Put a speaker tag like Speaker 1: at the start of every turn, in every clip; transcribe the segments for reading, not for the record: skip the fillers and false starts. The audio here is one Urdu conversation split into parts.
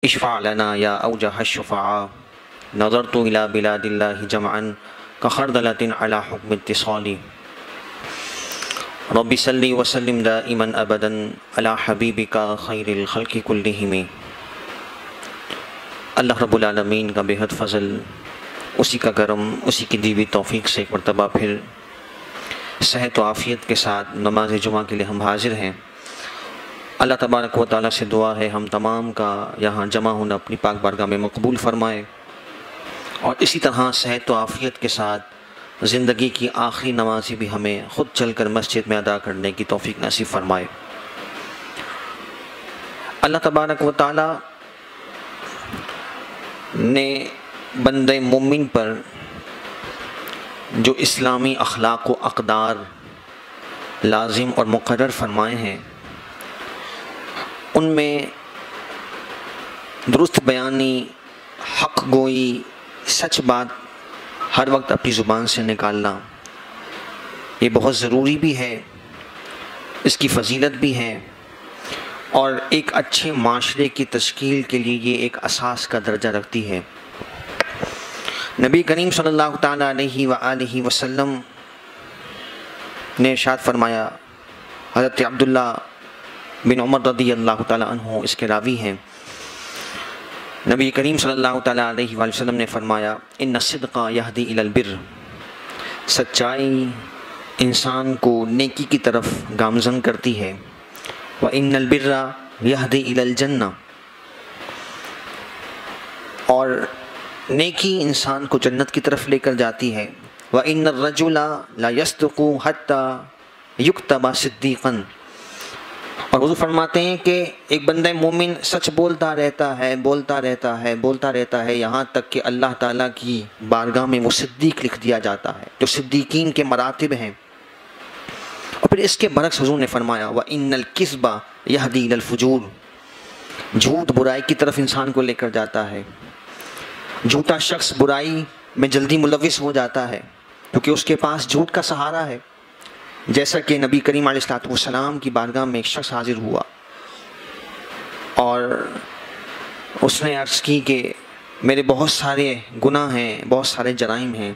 Speaker 1: اشفع لنا یا اوجہ الشفعاء نظرت الى بلاد اللہ جمعا کخردلۃ علی حکم اتصالی رب صلی وسلم دائما ابدا علی حبیبک خیر الخلق کلہم۔ اللہ رب العالمین کا بے حد فضل، اسی کا کرم، اسی کی دی ہوئی توفیق سے ایک مرتبہ پھر صحت و عافیت کے ساتھ نماز جمعہ کے لیے ہم حاضر ہیں۔ اللہ تبارک و تعالیٰ سے دعا ہے ہم تمام کا یہاں جمع ہونا اپنی پاک بارگاہ میں مقبول فرمائے، اور اسی طرح صحت و عافیت کے ساتھ زندگی کی آخری نماز بھی ہمیں خود چل کر مسجد میں ادا کرنے کی توفیق نصیب فرمائے۔ اللہ تبارک و تعالیٰ نے بندے مومن پر جو اسلامی اخلاق و اقدار لازم اور مقرر فرمائے ہیں، ان میں درست بیانی، حق گوئی، سچ بات ہر وقت اپنی زبان سے نکالنا یہ بہت ضروری بھی ہے، اس کی فضیلت بھی ہے، اور ایک اچھے معاشرے کی تشکیل کے لیے یہ ایک اساس کا درجہ رکھتی ہے۔ نبی کریم صلی اللہ تعالیٰ علیہ وآلہ وسلم نے ارشاد فرمایا، حضرت عبداللہ بن عمر رضی اللہ تعالیٰ عنہ اس کے راوی ہیں، نبی کریم صلی اللہ تعالیٰ علیہ وآلہ وسلم نے فرمایا، ان الصدق یہدی الی البر، سچائی انسان کو نیکی کی طرف گامزن کرتی ہے، وان البر یہدی الی الجنہ، اور نیکی انسان کو جنت کی طرف لے کر جاتی ہے، وان الرجل لا یصدق حتی یکتب صدیقا، اور حضور فرماتے ہیں کہ ایک بندہ مومن سچ بولتا رہتا ہے یہاں تک کہ اللہ تعالیٰ کی بارگاہ میں وہ صدیق لکھ دیا جاتا ہے، جو صدیقین کے مراتب ہیں۔ اور پھر اس کے برعکس حضور نے فرمایا، وَإِنَّ الْكِذْبَ يَهْدِي إِلَى الْفُجُورِ، جھوٹ برائی کی طرف انسان کو لے کر جاتا ہے۔ جھوٹا شخص برائی میں جلدی ملوث ہو جاتا ہے کیونکہ اس کے پاس جھوٹ کا سہارا ہے، جیسا کہ نبی کریم علیہ السلام کی بارگاہ میں ایک شخص حاضر ہوا اور اس نے عرض کی کہ میرے بہت سارے گناہ ہیں، بہت سارے جرائم ہیں،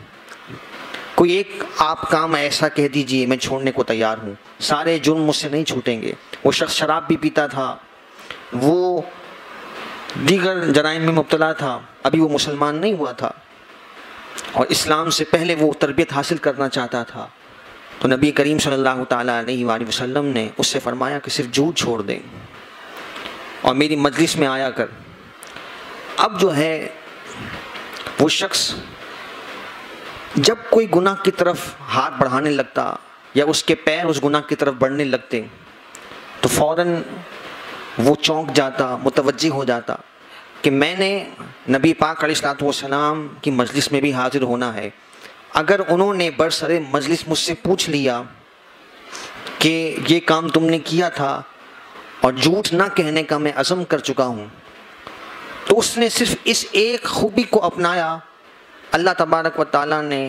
Speaker 1: کوئی ایک آپ کام ایسا کہہ دیجئے میں چھوڑنے کو تیار ہوں، سارے جرم مجھ سے نہیں چھوٹیں گے۔ وہ شخص شراب بھی پیتا تھا، وہ دیگر جرائم میں مبتلا تھا، ابھی وہ مسلمان نہیں ہوا تھا اور اسلام سے پہلے وہ تربیت حاصل کرنا چاہتا تھا۔ تو نبی کریم صلی اللہ تعالیٰ علیہ وآلہ وسلم نے اس سے فرمایا کہ صرف جھوٹ چھوڑ دیں اور میری مجلس میں آیا کر۔ اب جو ہے وہ شخص جب کوئی گناہ کی طرف ہاتھ بڑھانے لگتا یا اس کے پیر اس گناہ کی طرف بڑھنے لگتے تو فوراً وہ چونک جاتا، متوجہ ہو جاتا کہ میں نے نبی پاک علیہ السلام کی مجلس میں بھی حاضر ہونا ہے، اگر انہوں نے برسر مجلس مجھ سے پوچھ لیا کہ یہ کام تم نے کیا تھا اور جھوٹ نہ کہنے کا میں عزم کر چکا ہوں، تو اس نے صرف اس ایک خوبی کو اپنایا، اللہ تبارک و تعالیٰ نے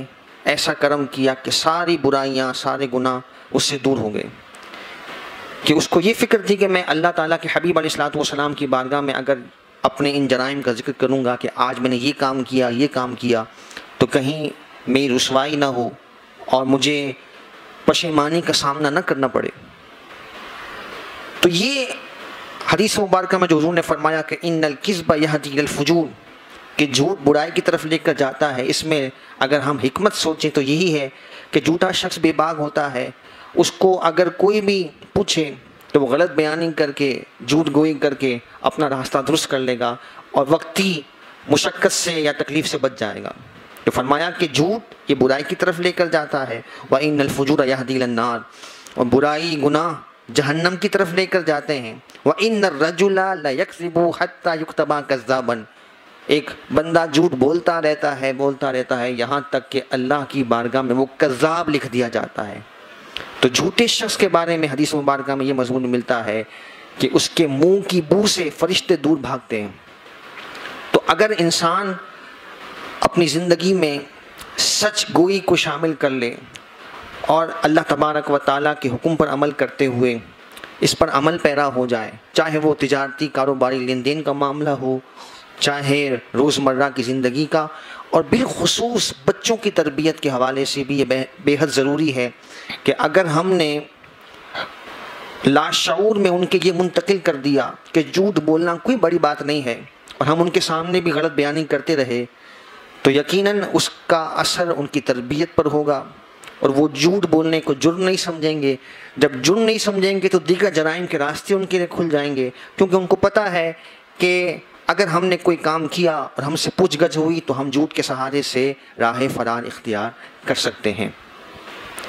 Speaker 1: ایسا کرم کیا کہ ساری برائیاں، سارے گناہ اس سے دور ہو گئے، کہ اس کو یہ فکر تھی کہ میں اللہ تعالیٰ کے حبیب علیہ السلام کی بارگاہ میں اگر اپنے ان جرائم کا ذکر کروں گا کہ آج میں نے یہ کام کیا تو کہیں میری رسوائی نہ ہو اور مجھے پشیمانی کا سامنا نہ کرنا پڑے۔ تو یہ حدیث مبارکہ میں جو حضور نے فرمایا کہ ان الکذب یہدی الی الفجور، کہ جھوٹ برائی کی طرف لے کر جاتا ہے، اس میں اگر ہم حکمت سوچیں تو یہی ہے کہ جھوٹا شخص بے باک ہوتا ہے، اس کو اگر کوئی بھی پوچھے تو وہ غلط بیانی کر کے، جھوٹ گوئی کر کے اپنا راستہ درست کر لے گا اور وقتی مشقت سے یا تکلیف سے بچ جائے گا۔ تو فرمایا کہ جھوٹ یہ برائی کی طرف لے کر جاتا ہے، وَإِنَّ الْفُجُورَ يَهْدِي إِلَى النَّارِ، اور برائی گناہ جہنم کی طرف لے کر جاتے ہیں، وَإِنَّ الرَّجُلَ لَيَكْذِبُ حَتَّى يُكْتَبَ كَذَّابًا، ایک بندہ جھوٹ بولتا رہتا ہے یہاں تک کہ اللہ کی بارگاہ میں وہ کذاب لکھ دیا جاتا ہے۔ تو جھوٹے شخص کے بارے میں حدیث مبارکہ میں یہ مضمون ملتا ہے کہ اس کے منہ کی بو سے فرشتے دور بھاگتے ہیں۔ تو اگر انسان اپنی زندگی میں سچ گوئی کو شامل کر لے اور اللہ تبارک و تعالیٰ کے حکم پر عمل کرتے ہوئے اس پر عمل پیرا ہو جائے، چاہے وہ تجارتی کاروباری لین دین کا معاملہ ہو، چاہے روزمرہ کی زندگی کا، اور بالخصوص بچوں کی تربیت کے حوالے سے بھی یہ بے حد ضروری ہے کہ اگر ہم نے لاشعور میں ان کے یہ منتقل کر دیا کہ جھوٹ بولنا کوئی بڑی بات نہیں ہے، اور ہم ان کے سامنے بھی غلط بیانی کرتے رہے، تو یقیناً اس کا اثر ان کی تربیت پر ہوگا، اور وہ جھوٹ بولنے کو جرم نہیں سمجھیں گے۔ جب جرم نہیں سمجھیں گے تو دیگر جرائم کے راستے ان کے لیے کھل جائیں گے، کیونکہ ان کو پتہ ہے کہ اگر ہم نے کوئی کام کیا اور ہم سے پوچھ گچھ ہوئی تو ہم جھوٹ کے سہارے سے راہ فرار اختیار کر سکتے ہیں۔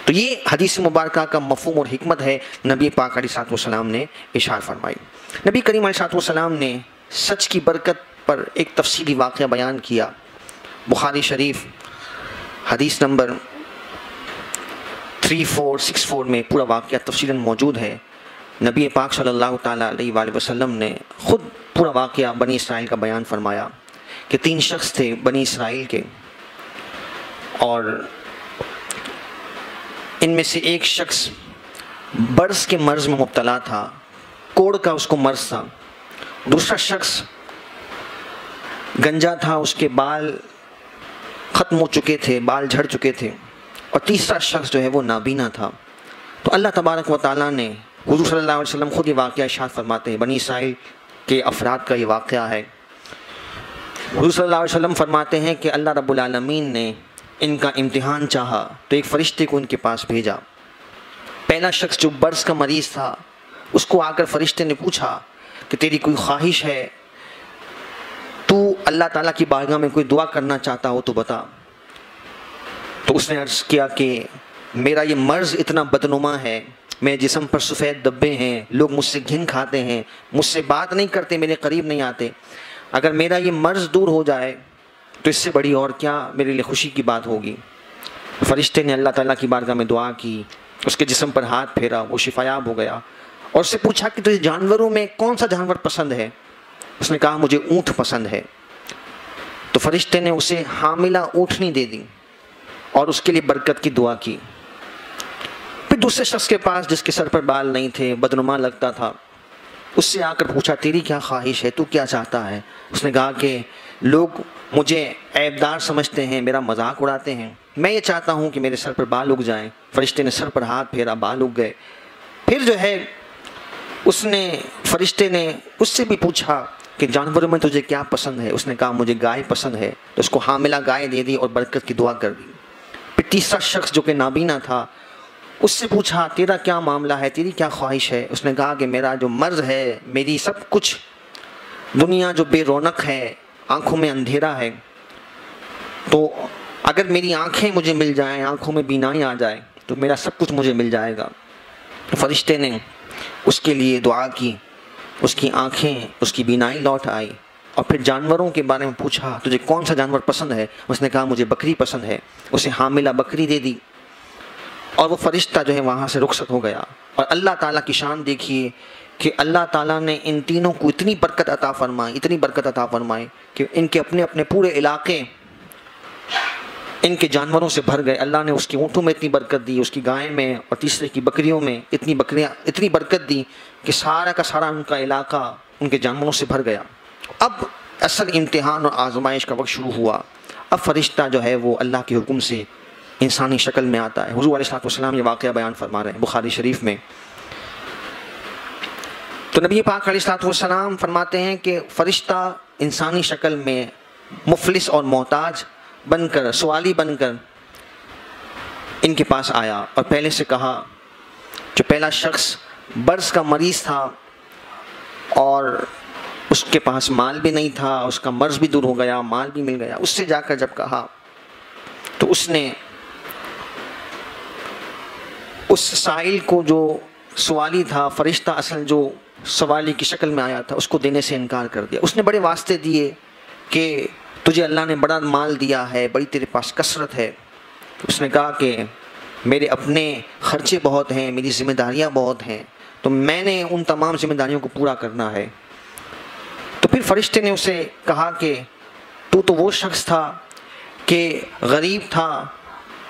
Speaker 1: تو یہ حدیث مبارکہ کا مفہوم اور حکمت ہے، نبی پاک علیہ الصلوۃ والسلام نے ارشاد فرمائی۔ نبی کریم علیہ الصلوۃ والسلام نے سچ کی برکت پر ایک تفصیلی واقعہ بیان کیا۔ بخاری شریف حدیث نمبر 3464 میں پورا واقعہ تفصیلاً موجود ہے۔ نبی پاک صلی اللہ تعالیٰ علیہ وآلہ وسلم نے خود پورا واقعہ بنی اسرائیل کا بیان فرمایا کہ 3 شخص تھے بنی اسرائیل کے، اور ان میں سے ایک شخص برص کے مرض میں مبتلا تھا، کوڑ کا اس کو مرض تھا۔ دوسرا شخص گنجا تھا، اس کے بال ختم ہو چکے تھے، بال جھڑ چکے تھے، اور تیسرا شخص جو ہے وہ نابینا تھا۔ تو اللہ تبارک و تعالیٰ نے، حضور صلی اللہ علیہ وسلم خود یہ واقعہ ارشاد فرماتے ہیں، بنی اسرائیل کے افراد کا یہ واقعہ ہے۔ حضور صلی اللہ علیہ وسلم فرماتے ہیں کہ اللہ رب العالمین نے ان کا امتحان چاہا تو ایک فرشتے کو ان کے پاس بھیجا۔ پہلا شخص جو برص کا مریض تھا، اس کو آ کر فرشتے نے پوچھا کہ تیری کوئی خواہش ہے، تو اللہ تعالیٰ کی بارگاہ میں کوئی دعا کرنا چاہتا ہو تو بتا۔ تو اس نے عرض کیا کہ میرا یہ مرض اتنا بدنما ہے، میرے جسم پر سفید دبے ہیں، لوگ مجھ سے گھن کھاتے ہیں، مجھ سے بات نہیں کرتے، میرے قریب نہیں آتے، اگر میرا یہ مرض دور ہو جائے تو اس سے بڑی اور کیا میرے لیے خوشی کی بات ہوگی۔ فرشتے نے اللہ تعالیٰ کی بارگاہ میں دعا کی، اس کے جسم پر ہاتھ پھیرا، وہ شفایاب ہو گیا، اور اس سے پوچھا کہ تجھے جانوروں میں کون سا جانور پسند ہے؟ اس نے کہا مجھے اونٹ پسند ہے۔ تو فرشتے نے اسے حاملہ اونٹنی دے دی اور اس کے لیے برکت کی دعا کی۔ پھر دوسرے شخص کے پاس جس کے سر پر بال نہیں تھے، بدنما لگتا تھا، اس سے آ کر پوچھا تیری کیا خواہش ہے، تو کیا چاہتا ہے؟ اس نے کہا کہ لوگ مجھے عیبدار سمجھتے ہیں، میرا مذاق اڑاتے ہیں، میں یہ چاہتا ہوں کہ میرے سر پر بال اگ جائیں۔ فرشتے نے سر پر ہاتھ پھیرا، بال اگ گئے۔ پھر جو ہے فرشتے نے اس سے بھی پوچھا کہ جانوروں میں تجھے کیا پسند ہے؟ اس نے کہا مجھے گائے پسند ہے، تو اس کو حاملہ گائے دے دی اور برکت کی دعا کر دی۔ پھر تیسرا شخص جو کہ نابینا تھا، اس سے پوچھا تیرا کیا معاملہ ہے، تیری کیا خواہش ہے؟ اس نے کہا کہ میرا جو مرض ہے، میری سب کچھ دنیا جو بے رونق ہے، آنکھوں میں اندھیرا ہے، تو اگر میری آنکھیں مجھے مل جائیں، آنکھوں میں بینائی آ جائے تو میرا سب کچھ مجھے مل جائے گا۔ فرشتے نے اس کے لیے دعا کی، اس کی آنکھیں، اس کی بینائی لوٹ آئی۔ اور پھر جانوروں کے بارے میں پوچھا تجھے کون سا جانور پسند ہے؟ اس نے کہا مجھے بکری پسند ہے، اسے حاملہ بکری دے دی، اور وہ فرشتہ جو ہے وہاں سے رخصت ہو گیا۔ اور اللہ تعالیٰ کی شان دیکھیے کہ اللہ تعالیٰ نے ان تینوں کو اتنی برکت عطا فرمائی، اتنی برکت عطا فرمائی کہ ان کے اپنے اپنے پورے علاقے ان کے جانوروں سے بھر گئے۔ اللہ نے اس کی اونٹوں میں اتنی برکت دی، اس کی گائے میں، اور تیسرے کی بکریوں میں اتنی برکت دی کہ سارا کا سارا ان کا علاقہ ان کے جانوروں سے بھر گیا۔ اب اصل امتحان اور آزمائش کا وقت شروع ہوا۔ اب فرشتہ جو ہے وہ اللہ کے حکم سے انسانی شکل میں آتا ہے۔ حضور علیہ الصلوۃ والسلام یہ واقعہ بیان فرما رہے ہیں بخاری شریف میں۔ تو نبی پاک علیہ الصلوۃ والسلام فرماتے ہیں کہ فرشتہ انسانی شکل میں مفلس اور محتاج بن کر، سوالی بن کر ان کے پاس آیا، اور پہلے سے کہا، جو پہلا شخص برص کا مریض تھا اور اس کے پاس مال بھی نہیں تھا، اس کا مرض بھی دور ہو گیا، مال بھی مل گیا، اس سے جا کر جب کہا تو اس نے اس سائل کو، جو سوالی تھا، فرشتہ اصل جو سوالی کی شکل میں آیا تھا، اس کو دینے سے انکار کر دیا۔ اس نے بڑے واسطے دیے کہ تجھے اللہ نے بڑا مال دیا ہے، بڑی تیرے پاس کثرت ہے۔ اس نے کہا کہ میرے اپنے خرچے بہت ہیں، میری ذمہ داریاں بہت ہیں، تو میں نے ان تمام ذمہ داریوں کو پورا کرنا ہے۔ تو پھر فرشتے نے اسے کہا کہ تو وہ شخص تھا کہ غریب تھا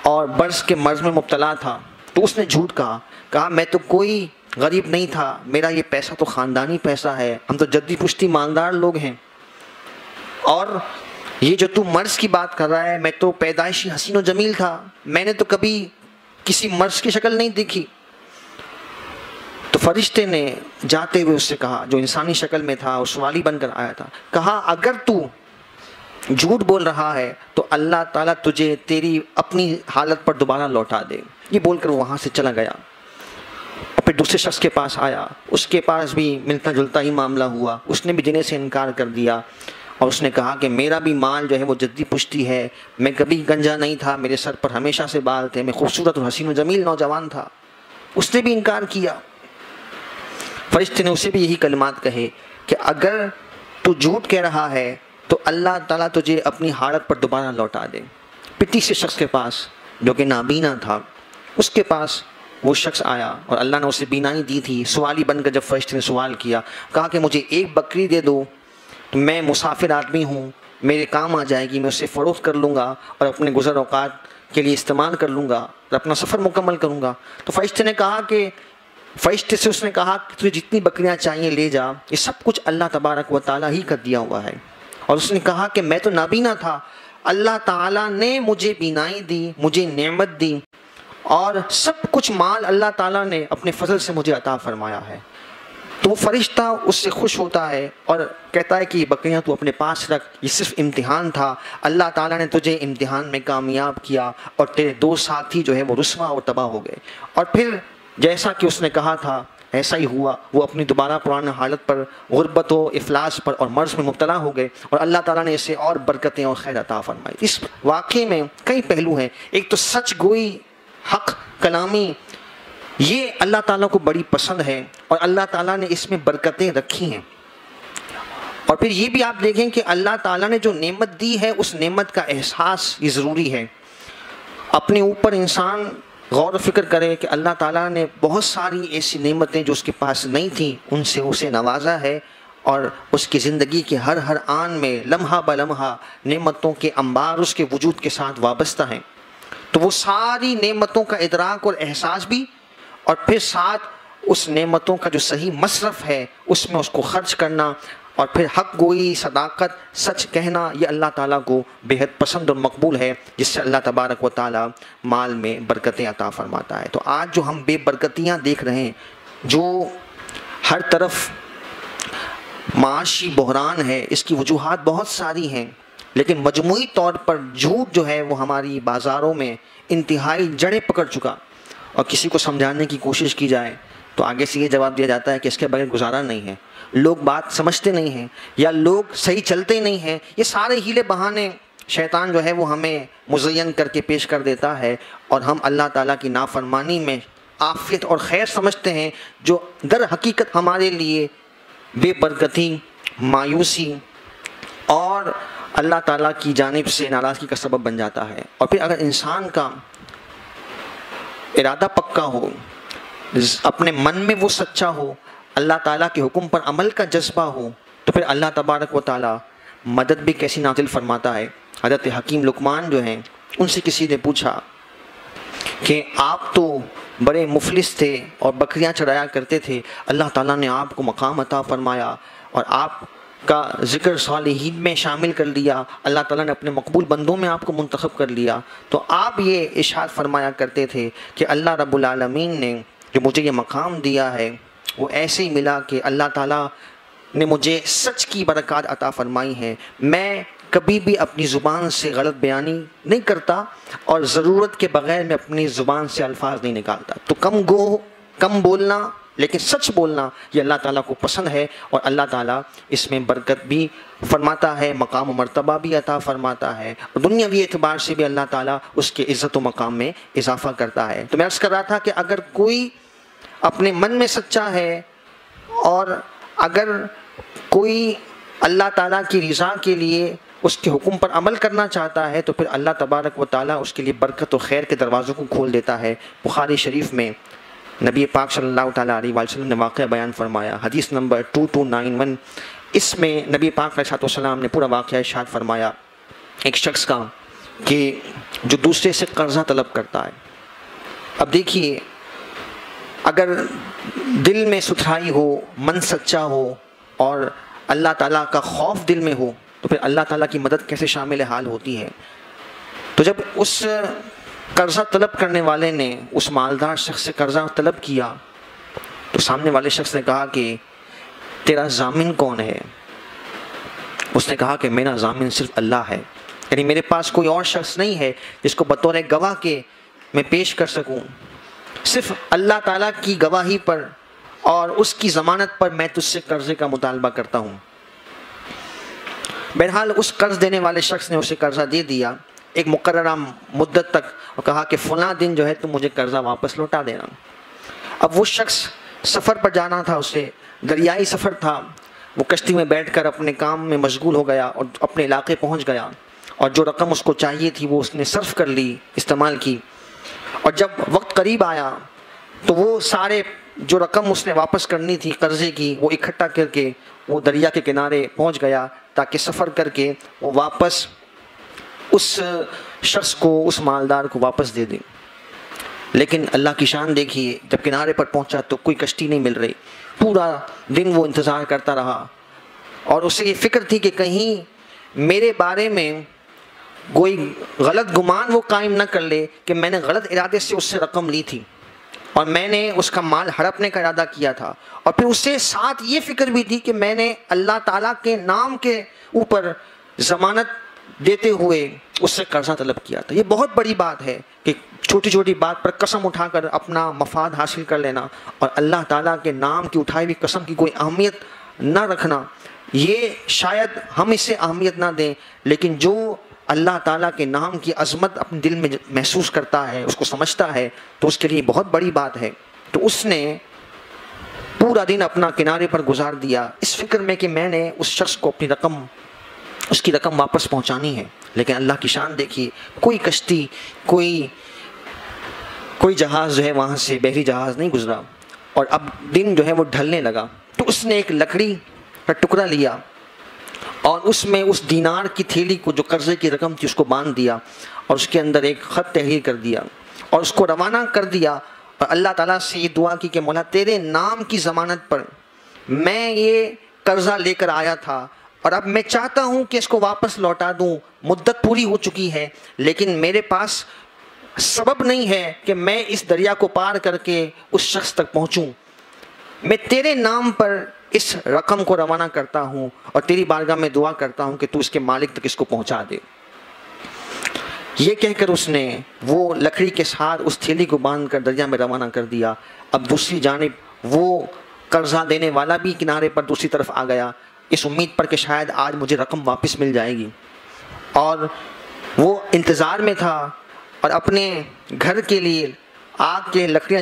Speaker 1: اور برص کے مرض میں مبتلا تھا، تو اس نے جھوٹ کہا میں تو کوئی غریب نہیں تھا، میرا یہ پیسہ تو خاندانی پیسہ ہے، ہم تو جدی پشتی مالدار لوگ ہیں، اور یہ جو تو مرض کی بات کر رہا ہے، میں تو پیدائشی حسین و جمیل تھا، میں نے تو کبھی کسی مرض کی شکل نہیں دیکھی۔ تو فرشتے نے جاتے ہوئے اس سے کہا، جو انسانی شکل میں تھا، اس سوالی بن کر آیا تھا، کہا اگر تو جھوٹ بول رہا ہے تو اللہ تعالیٰ تجھے تیری اپنی حالت پر دوبارہ لوٹا دے۔ یہ بول کر وہ وہاں سے چلا گیا، اور پھر دوسرے شخص کے پاس آیا، اس کے پاس بھی ملتا جلتا ہی معاملہ ہوا، اس نے بھی دینے سے انکار کر دیا، اور اس نے کہا کہ میرا بھی مال جو ہے وہ جدی پشتی ہے، میں کبھی گنجا نہیں تھا، میرے سر پر ہمیشہ سے بال تھے، میں خوبصورت اور حسین و جمیل نوجوان تھا۔ اس نے بھی انکار کیا۔ فرشتے نے اسے بھی یہی کلمات کہے کہ اگر تو جھوٹ کہہ رہا ہے تو اللہ تعالیٰ تجھے اپنی حالت پر دوبارہ لوٹا دے۔ پھر تیسرے شخص کے پاس جو کہ نابینا تھا، اس کے پاس وہ شخص آیا، اور اللہ نے اسے بینائی دی تھی۔ سوالی بن کر جب فرشتے نے سوال کیا، کہا کہ مجھے ایک بکری دے دو، میں مسافر آدمی ہوں، میرے کام آ جائے گی، میں اسے فروخت کر لوں گا اور اپنے گزر اوقات کے لیے استعمال کر لوں گا اور اپنا سفر مکمل کروں گا۔ تو فرشتے سے اس نے کہا کہ تجھے جتنی بکریاں چاہیے لے جا، یہ سب کچھ اللہ تبارک و تعالیٰ ہی کر دیا ہوا ہے۔ اور اس نے کہا کہ میں تو نابینا تھا، اللہ تعالیٰ نے مجھے بینائی دی، مجھے نعمت دی، اور سب کچھ مال اللہ تعالیٰ نے اپنے فضل سے مجھے عطا فرمایا ہے۔ تو وہ فرشتہ اس سے خوش ہوتا ہے اور کہتا ہے کہ یہ بکریاں تو اپنے پاس رکھ، یہ صرف امتحان تھا، اللہ تعالیٰ نے تجھے امتحان میں کامیاب کیا، اور تیرے دو ساتھی جو ہے وہ رسوا اور تباہ ہو گئے۔ اور پھر جیسا کہ اس نے کہا تھا ایسا ہی ہوا، وہ اپنی دوبارہ پرانے حالت پر، غربت و افلاس پر اور مرض میں مبتلا ہو گئے، اور اللہ تعالیٰ نے اسے اور برکتیں اور خیر عطا فرمائی۔ اس واقعے میں کئی پہلو ہیں۔ ایک تو سچ گوئی، حق کلامی، یہ اللہ تعالیٰ کو بڑی پسند ہے، اور اللہ تعالیٰ نے اس میں برکتیں رکھی ہیں۔ اور پھر یہ بھی آپ دیکھیں کہ اللہ تعالیٰ نے جو نعمت دی ہے، اس نعمت کا احساس یہ ضروری ہے۔ اپنے اوپر انسان غور و فکر کرے کہ اللہ تعالیٰ نے بہت ساری ایسی نعمتیں جو اس کے پاس نہیں تھیں، ان سے اسے نوازا ہے، اور اس کی زندگی کے ہر آن میں لمحہ بلمحہ نعمتوں کے انبار اس کے وجود کے ساتھ وابستہ ہیں۔ تو وہ ساری نعمتوں کا ادراک اور احساس بھی، اور پھر ساتھ اس نعمتوں کا جو صحیح مصرف ہے اس میں اس کو خرچ کرنا، اور پھر حق گوئی، صداقت، سچ کہنا، یہ اللہ تعالیٰ کو بہت پسند اور مقبول ہے، جس سے اللہ تبارک و تعالیٰ مال میں برکتیں عطا فرماتا ہے۔ تو آج جو ہم بے برکتیاں دیکھ رہے ہیں، جو ہر طرف معاشی بحران ہے، اس کی وجوہات بہت ساری ہیں، لیکن مجموعی طور پر جھوٹ جو ہے وہ ہماری بازاروں میں انتہائی جڑیں پکڑ چکا، اور کسی کو سمجھانے کی کوشش کی جائے تو آگے سے یہ جواب دیا جاتا ہے کہ اس کے بغیر گزارا نہیں ہے، لوگ بات سمجھتے نہیں ہیں، یا لوگ صحیح چلتے نہیں ہیں۔ یہ سارے ہیلے بہانے شیطان جو ہے وہ ہمیں مزین کر کے پیش کر دیتا ہے، اور ہم اللہ تعالیٰ کی نافرمانی میں عافیت اور خیر سمجھتے ہیں، جو در حقیقت ہمارے لیے بے برکتی، مایوسی اور اللہ تعالیٰ کی جانب سے ناراضگی کا سبب بن جاتا ہے۔ اور پھر اگر انسان کا ارادہ پکا ہو، اپنے من میں وہ سچا ہو، اللہ تعالیٰ کے حکم پر عمل کا جذبہ ہو، تو پھر اللہ تبارک و تعالیٰ مدد بھی کیسی نازل فرماتا ہے۔ حضرت حکیم لقمان جو ہیں، ان سے کسی نے پوچھا کہ آپ تو بڑے مفلس تھے اور بکریاں چرایا کرتے تھے، اللہ تعالیٰ نے آپ کو مقام عطا فرمایا اور آپ کا ذکر صالحین میں شامل کر لیا، اللہ تعالیٰ نے اپنے مقبول بندوں میں آپ کو منتخب کر لیا، تو آپ یہ ارشاد فرمایا کرتے تھے کہ اللہ رب العالمین نے جو مجھے یہ مقام دیا ہے وہ ایسے ہی ملا کہ اللہ تعالیٰ نے مجھے سچ کی برکات عطا فرمائی ہیں، میں کبھی بھی اپنی زبان سے غلط بیانی نہیں کرتا، اور ضرورت کے بغیر میں اپنی زبان سے الفاظ نہیں نکالتا۔ تو کم بولنا لیکن سچ بولنا، یہ اللہ تعالیٰ کو پسند ہے، اور اللہ تعالیٰ اس میں برکت بھی فرماتا ہے، مقام و مرتبہ بھی عطا فرماتا ہے، اور دنیاوی اعتبار سے بھی اللہ تعالیٰ اس کے عزت و مقام میں اضافہ کرتا ہے۔ تو میں عرض کر رہا تھا کہ اگر کوئی اپنے من میں سچا ہے، اور اگر کوئی اللہ تعالیٰ کی رضا کے لیے اس کے حکم پر عمل کرنا چاہتا ہے، تو پھر اللہ تبارک و تعالیٰ اس کے لیے برکت و خیر کے دروازوں کو کھول دیتا ہے۔ بخاری شریف میں نبی پاک صلی اللہ تعالیٰ علیہ وسلم نے واقعہ بیان فرمایا، حدیث نمبر 2291، اس میں نبی پاک علیہ السلام نے پورا واقعہ ارشاد فرمایا ایک شخص کا کہ جو دوسرے سے قرضہ طلب کرتا ہے۔ اب دیکھیے اگر دل میں ستھرائی ہو، من سچا ہو اور اللہ تعالیٰ کا خوف دل میں ہو تو پھر اللہ تعالیٰ کی مدد کیسے شامل حال ہوتی ہے۔ تو جب اس قرضہ طلب کرنے والے نے اس مالدار شخص سے قرضہ طلب کیا تو سامنے والے شخص نے کہا کہ تیرا ضامن کون ہے؟ اس نے کہا کہ میرا ضامن صرف اللہ ہے، یعنی میرے پاس کوئی اور شخص نہیں ہے جس کو بطور گواہ کے میں پیش کر سکوں، صرف اللہ تعالیٰ کی گواہی پر اور اس کی ضمانت پر میں تجھ سے قرضے کا مطالبہ کرتا ہوں۔ بہرحال اس قرض دینے والے شخص نے اسے قرضہ دے دیا ایک مقررہ مدت تک، اور کہا کہ فلاں دن جو ہے تم مجھے قرضہ واپس لوٹا دینا۔ اب وہ شخص سفر پر جانا تھا، اسے دریائی سفر تھا، وہ کشتی میں بیٹھ کر اپنے کام میں مشغول ہو گیا اور اپنے علاقے پہنچ گیا، اور جو رقم اس کو چاہیے تھی وہ اس نے صرف کر لی، استعمال کی، اور جب وقت قریب آیا تو وہ سارے جو رقم اس نے واپس کرنی تھی قرضے کی وہ اکٹھا کر کے وہ دریا کے کنارے پہنچ گیا تاکہ سفر کر کے وہ واپس اس شخص کو، اس مالدار کو واپس دے دیں۔ لیکن اللہ کی شان دیکھیے، جب کنارے پر پہنچا تو کوئی کشتی نہیں مل رہی، پورا دن وہ انتظار کرتا رہا، اور اسے یہ فکر تھی کہ کہیں میرے بارے میں کوئی غلط گمان وہ قائم نہ کر لے کہ میں نے غلط ارادے سے اس سے رقم لی تھی اور میں نے اس کا مال ہڑپنے کا ارادہ کیا تھا، اور پھر اس سے ساتھ یہ فکر بھی تھی کہ میں نے اللہ تعالیٰ کے نام کے اوپر ضمانت دیتے ہوئے اس سے قرضہ طلب کیا تھا۔ یہ بہت بڑی بات ہے کہ چھوٹی چھوٹی بات پر قسم اٹھا کر اپنا مفاد حاصل کر لینا اور اللہ تعالیٰ کے نام کی اٹھائی ہوئی قسم کی کوئی اہمیت نہ رکھنا۔ یہ شاید ہم اسے اہمیت نہ دیں، لیکن جو اللہ تعالیٰ کے نام کی عظمت اپنے دل میں محسوس کرتا ہے، اس کو سمجھتا ہے، تو اس کے لیے بہت بڑی بات ہے۔ تو اس نے پورا دن اپنا کنارے پر گزار دیا اس فکر میں کہ میں نے اس شخص کو اپنی رقم، اس کی رقم واپس پہنچانی ہے۔ لیکن اللہ کی شان دیکھیے، کوئی کشتی، کوئی جہاز جو ہے وہاں سے بحری جہاز نہیں گزرا، اور اب دن جو ہے وہ ڈھلنے لگا۔ تو اس نے ایک لکڑی کا ٹکڑا لیا اور اس میں اس دینار کی تھیلی کو، جو قرضے کی رقم تھی، اس کو باندھ دیا اور اس کے اندر ایک خط تحریر کر دیا اور اس کو روانہ کر دیا، اور اللہ تعالیٰ سے یہ دعا کی کہ مولا تیرے نام کی ضمانت پر میں یہ قرضہ لے کر آیا تھا، اور اب میں چاہتا ہوں کہ اس کو واپس لوٹا دوں، مدت پوری ہو چکی ہے، لیکن میرے پاس سبب نہیں ہے کہ میں اس دریا کو پار کر کے اس شخص تک پہنچوں۔ میں تیرے نام پر اس رقم کو روانہ کرتا ہوں اور تیری بارگاہ میں دعا کرتا ہوں کہ تو اس کے مالک تک اس کو پہنچا دے۔ یہ کہہ کر اس نے وہ لکڑی کے ساتھ اس تھیلی کو باندھ کر دریا میں روانہ کر دیا۔ اب دوسری جانب وہ قرضہ دینے والا بھی کنارے پر دوسری طرف آ گیا، اس امید پر کہ شاید آج مجھے رقم واپس مل جائے گی، اور وہ انتظار میں تھا اور اپنے گھر کے لیے آگ کے لکڑیاں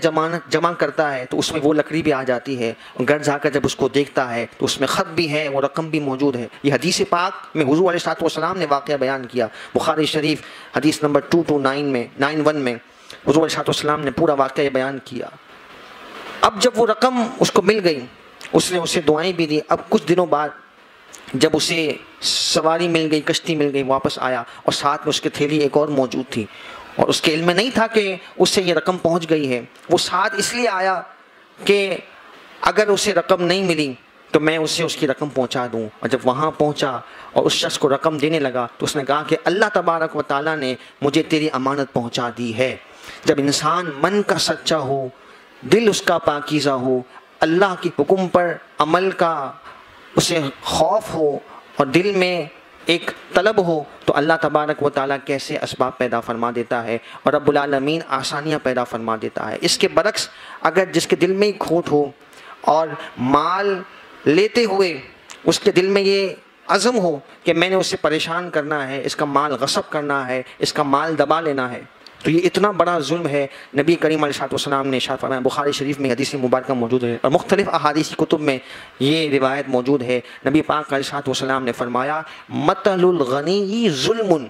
Speaker 1: جمع کرتا ہے، تو اس میں وہ لکڑی بھی آ جاتی ہے، گھر جا کر جب اس کو دیکھتا ہے تو اس میں خط بھی ہے، وہ رقم بھی موجود ہے۔ یہ حدیث پاک میں حضور علیہ السلام نے واقعہ بیان کیا، بخاری شریف حدیث نمبر 229 میں حضور علیہ السلام نے پورا واقعہ بیان کیا۔ اب جب وہ رقم اس کو مل گئی، اس نے اسے دعائیں بھی دی۔ اب کچھ دنوں بعد جب اسے سواری مل گئی، کشتی مل گئی، واپس آیا اور ساتھ میں اس کی تھیلی ایک اور موجود تھی، اور اس کے علم میں نہیں تھا کہ اس سے یہ رقم پہنچ گئی ہے۔ وہ ساتھ اس لیے آیا کہ اگر اسے رقم نہیں ملی تو میں اسے اس کی رقم پہنچا دوں، اور جب وہاں پہنچا اور اس شخص کو رقم دینے لگا تو اس نے کہا کہ اللہ تبارک و تعالیٰ نے مجھے تیری امانت پہنچا دی ہے۔ جب انسان من کا سچا ہو، دل اس کا پاکیزہ ہو، اللہ کی حکم پر عمل کا اسے خوف ہو اور دل میں ایک طلب ہو، تو اللہ تبارک و تعالیٰ کیسے اسباب پیدا فرما دیتا ہے اور رب العالمین آسانیاں پیدا فرما دیتا ہے۔ اس کے برعکس اگر جس کے دل میں کھوٹ ہو اور مال لیتے ہوئے اس کے دل میں یہ عزم ہو کہ میں نے اسے پریشان کرنا ہے، اس کا مال غصب کرنا ہے، اس کا مال دبا لینا ہے، تو یہ اتنا بڑا ظلم ہے۔ نبی کریم علیہ السلام نے ارشاد فرمایا، بخاری شریف میں حدیث مبارکہ موجود ہے اور مختلف احادیثی کتب میں یہ روایت موجود ہے۔ نبی پاک علیہ السلام نے فرمایا، مطل الغنی ظلم،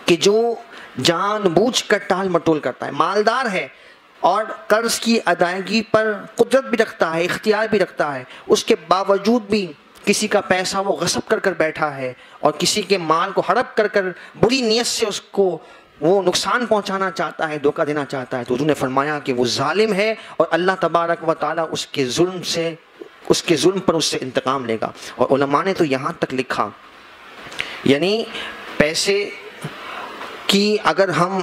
Speaker 1: کہ جو جان بوجھ کر ٹال مٹول کرتا ہے، مالدار ہے اور قرض کی ادائیگی پر قدرت بھی رکھتا ہے، اختیار بھی رکھتا ہے، اس کے باوجود بھی کسی کا پیسہ وہ غصب کر بیٹھا ہے اور کسی کے مال کو ہڑپ کر بری نیت سے اس کو وہ نقصان پہنچانا چاہتا ہے، دھوکہ دینا چاہتا ہے، تو حضور نے فرمایا کہ وہ ظالم ہے اور اللہ تبارک و تعالیٰ اس کے ظلم پر اس سے انتقام لے گا۔ اور علماء نے تو یہاں تک لکھا، یعنی پیسے کی اگر ہم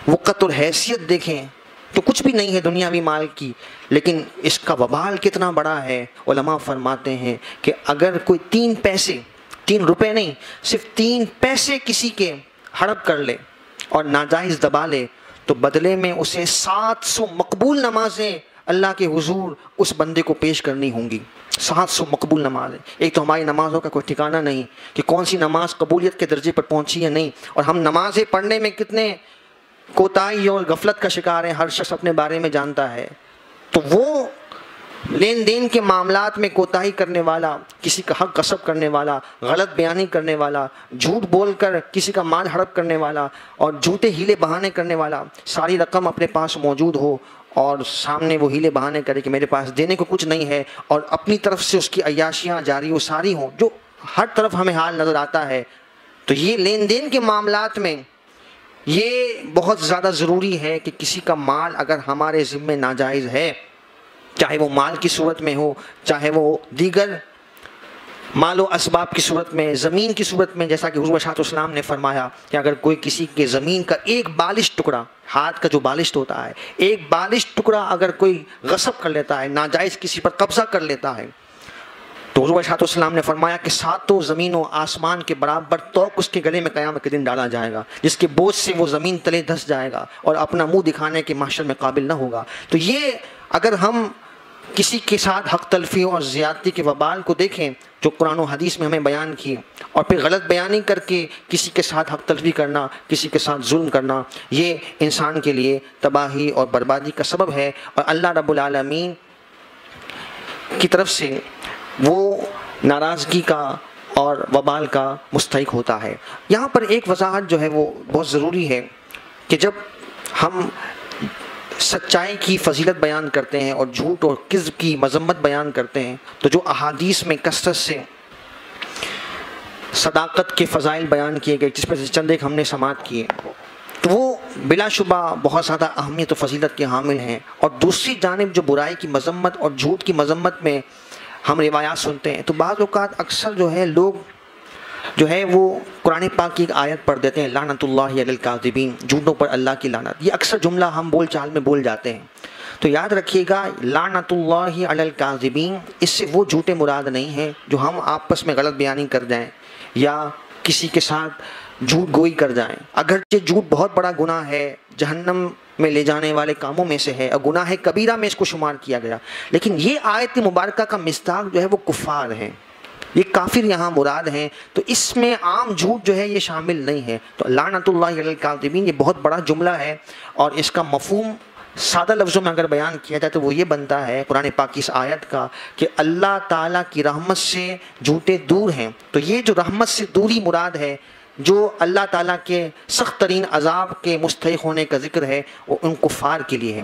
Speaker 1: وقت اور حیثیت دیکھیں تو کچھ بھی نہیں ہے دنیاوی مال کی، لیکن اس کا وبال کتنا بڑا ہے۔ علماء فرماتے ہیں کہ اگر کوئی 3 روپے نہیں، صرف 3 پیسے کسی کے ہڑپ کر لے اور ناجائز دبا لے، تو بدلے میں اسے 700 مقبول نمازیں اللہ کے حضور اس بندے کو پیش کرنی ہوں گی۔ 700 مقبول نمازیں۔ ایک تو ہماری نمازوں کا کوئی ٹھکانہ نہیں کہ کون سی نماز قبولیت کے درجے پر پہنچی ہے، نہیں، اور ہم نمازیں پڑھنے میں کتنے کوتاہی اور غفلت کا شکار ہیں، ہر شخص اپنے بارے میں جانتا ہے۔ تو وہ لین دین کے معاملات میں کوتاہی کرنے والا، کسی کا حق غصب کرنے والا، غلط بیانی کرنے والا، جھوٹ بول کر کسی کا مال ہڑپ کرنے والا اور جھوٹے ہیلے بہانے کرنے والا، ساری رقم اپنے پاس موجود ہو اور سامنے وہ ہیلے بہانے کرے کہ میرے پاس دینے کو کچھ نہیں ہے، اور اپنی طرف سے اس کی عیاشیاں جاری و ساری ہوں، جو ہر طرف ہمیں حال نظر آتا ہے۔ تو یہ لین دین کے معاملات میں یہ بہت زیادہ ضروری ہے کہ کسی کا مال اگر ہمارے ذمے ناجائز ہے، چاہے وہ مال کی صورت میں ہو، چاہے وہ دیگر مال و اسباب کی صورت میں، زمین کی صورت میں، جیسا کہ حضور صلی اللہ علیہ وسلم نے فرمایا کہ اگر کوئی کسی کے زمین کا ایک بالش ٹکڑا، ہاتھ کا جو بالش ہوتا ہے، ایک بالش ٹکڑا اگر کوئی غصب کر لیتا ہے، ناجائز کسی پر قبضہ کر لیتا ہے، تو حضور صلی اللہ علیہ وسلم نے فرمایا کہ 7 زمین و آسمان کے برابر توق اس کے گلے میں قیامت کے دن ڈالا جائے گا، جس کے بوجھ سے وہ زمین تلے دھس جائے گا اور اپنا منہ دکھانے کے محشر میں قابل نہ ہوگا۔ تو یہ اگر ہم کسی کے ساتھ حق تلفی اور زیادتی کے وبال کو دیکھیں جو قرآن و حدیث میں ہمیں بیان کی، اور پھر غلط بیانی کر کے کسی کے ساتھ حق تلفی کرنا، کسی کے ساتھ ظلم کرنا، یہ انسان کے لیے تباہی اور بربادی کا سبب ہے، اور اللہ رب العالمین کی طرف سے وہ ناراضگی کا اور وبال کا مستحق ہوتا ہے۔ یہاں پر ایک وضاحت جو ہے وہ بہت ضروری ہے کہ جب ہم سچائی کی فضیلت بیان کرتے ہیں اور جھوٹ اور کذب کی مذمت بیان کرتے ہیں، تو جو احادیث میں کثرت سے صداقت کے فضائل بیان کیے گئے، جس میں سے چند ایک ہم نے سماعت کیے، تو وہ بلا شبہ بہت زیادہ اہمیت و فضیلت کے حامل ہیں۔ اور دوسری جانب جو برائی کی مذمت اور جھوٹ کی مذمت میں ہم روایات سنتے ہیں، تو بعض اوقات اکثر جو ہے لوگ جو ہے وہ قرآن پاک کی ایک آیت پڑھ دیتے ہیں، لعنت اللہ علی الکاذبین، جھوٹوں پر اللہ کی لعنت۔ یہ اکثر جملہ ہم بول چال میں بول جاتے ہیں، تو یاد رکھیے گا لعنت اللہ علی الکاذبین، اس سے وہ جھوٹے مراد نہیں ہیں جو ہم آپس میں غلط بیانی کر جائیں یا کسی کے ساتھ جھوٹ گوئی کر جائیں۔ اگرچہ جھوٹ بہت بڑا گناہ ہے، جہنم میں لے جانے والے کاموں میں سے ہے اور گناہ کبیرہ میں اس کو شمار کیا گیا، لیکن یہ آیت مبارکہ کا مصداق جو ہے وہ کفار ہیں، یہ کافر یہاں مراد ہیں، تو اس میں عام جھوٹ جو ہے یہ شامل نہیں ہے۔ تو لعنت اللہ علی الکاذبین یہ بہت بڑا جملہ ہے، اور اس کا مفہوم سادہ لفظوں میں اگر بیان کیا جائے تو وہ یہ بنتا ہے قرآن پاک کی اس آیت کا کہ اللہ تعالیٰ کی رحمت سے جھوٹے دور ہیں۔ تو یہ جو رحمت سے دوری مراد ہے، جو اللہ تعالیٰ کے سخت ترین عذاب کے مستحق ہونے کا ذکر ہے، وہ ان کفار کے لیے ہے،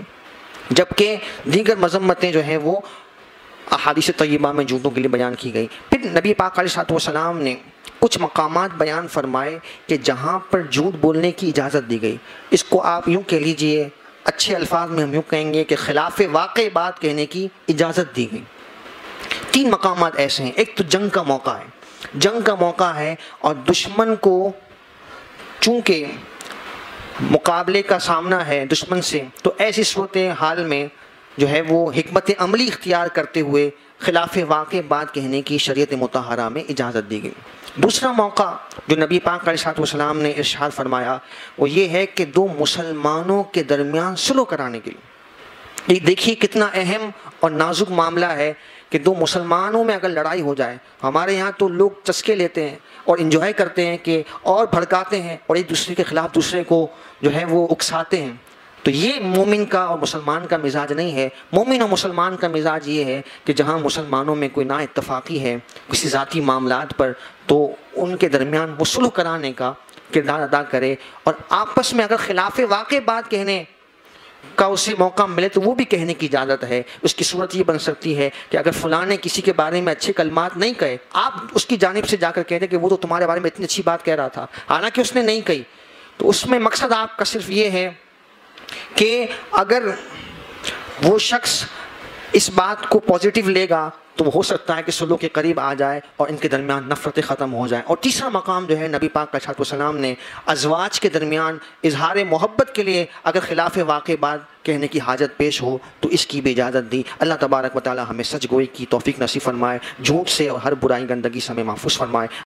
Speaker 1: جبکہ دیگر مذمتیں جو ہیں وہ احادیث طیبہ میں جھوٹوں کے لیے بیان کی گئی۔ پھر نبی پاک علیہ الصلوۃ والسلام نے کچھ مقامات بیان فرمائے کہ جہاں پر جھوٹ بولنے کی اجازت دی گئی، اس کو آپ یوں کہہ لیجئے، اچھے الفاظ میں ہم یوں کہیں گے کہ خلاف واقع بات کہنے کی اجازت دی گئی۔ 3 مقامات ایسے ہیں۔ ایک تو جنگ کا موقع ہے، جنگ کا موقع ہے اور دشمن کو چونکہ مقابلے کا سامنا ہے دشمن سے، تو ایسی صورت حال میں جو ہے وہ حکمت عملی اختیار کرتے ہوئے خلاف واقع بات کہنے کی شریعت مطہرہ میں اجازت دی گئی۔ دوسرا موقع جو نبی پاک علیہ الصلوۃ والسلام نے ارشاد فرمایا وہ یہ ہے کہ 2 مسلمانوں کے درمیان صلح کرانے کے لیے۔ یہ دیکھیے کتنا اہم اور نازک معاملہ ہے کہ 2 مسلمانوں میں اگر لڑائی ہو جائے، ہمارے یہاں تو لوگ چسکے لیتے ہیں اور انجوائے کرتے ہیں کہ اور بھڑکاتے ہیں اور ایک دوسرے کے خلاف دوسرے کو جو ہے وہ اکساتے ہیں، تو یہ مومن کا اور مسلمان کا مزاج نہیں ہے۔ مومن اور مسلمان کا مزاج یہ ہے کہ جہاں مسلمانوں میں کوئی نا اتفاقی ہے کسی ذاتی معاملات پر، تو ان کے درمیان وہ صلح کرانے کا کردار ادا کرے، اور آپس میں اگر خلاف واقع بات کہنے کا اسے موقع ملے تو وہ بھی کہنے کی اجازت ہے۔ اس کی صورت یہ بن سکتی ہے کہ اگر فلاں نے کسی کے بارے میں اچھے کلمات نہیں کہے، آپ اس کی جانب سے جا کر کہہ دیں کہ وہ تو تمہارے بارے میں اتنی اچھی بات کہہ رہا تھا، حالانکہ اس نے نہیں کہی، تو اس میں مقصد آپ کا صرف یہ ہے کہ اگر وہ شخص اس بات کو پازیٹیو لے گا تو ہو سکتا ہے کہ سلوک کے قریب آ جائے اور ان کے درمیان نفرتیں ختم ہو جائیں. اور تیسرا مقام جو ہے نبی پاک علیہ السلام نے ازواج کے درمیان اظہار محبت کے لیے اگر خلاف واقع بات کہنے کی حاجت پیش ہو تو اس کی بھی اجازت دی. اللہ تبارک و تعالی ہمیں سچ گوئی کی توفیق نصیب فرمائے، جھوٹ سے اور ہر برائی گندگی سے ہمیں محفوظ فرمائے.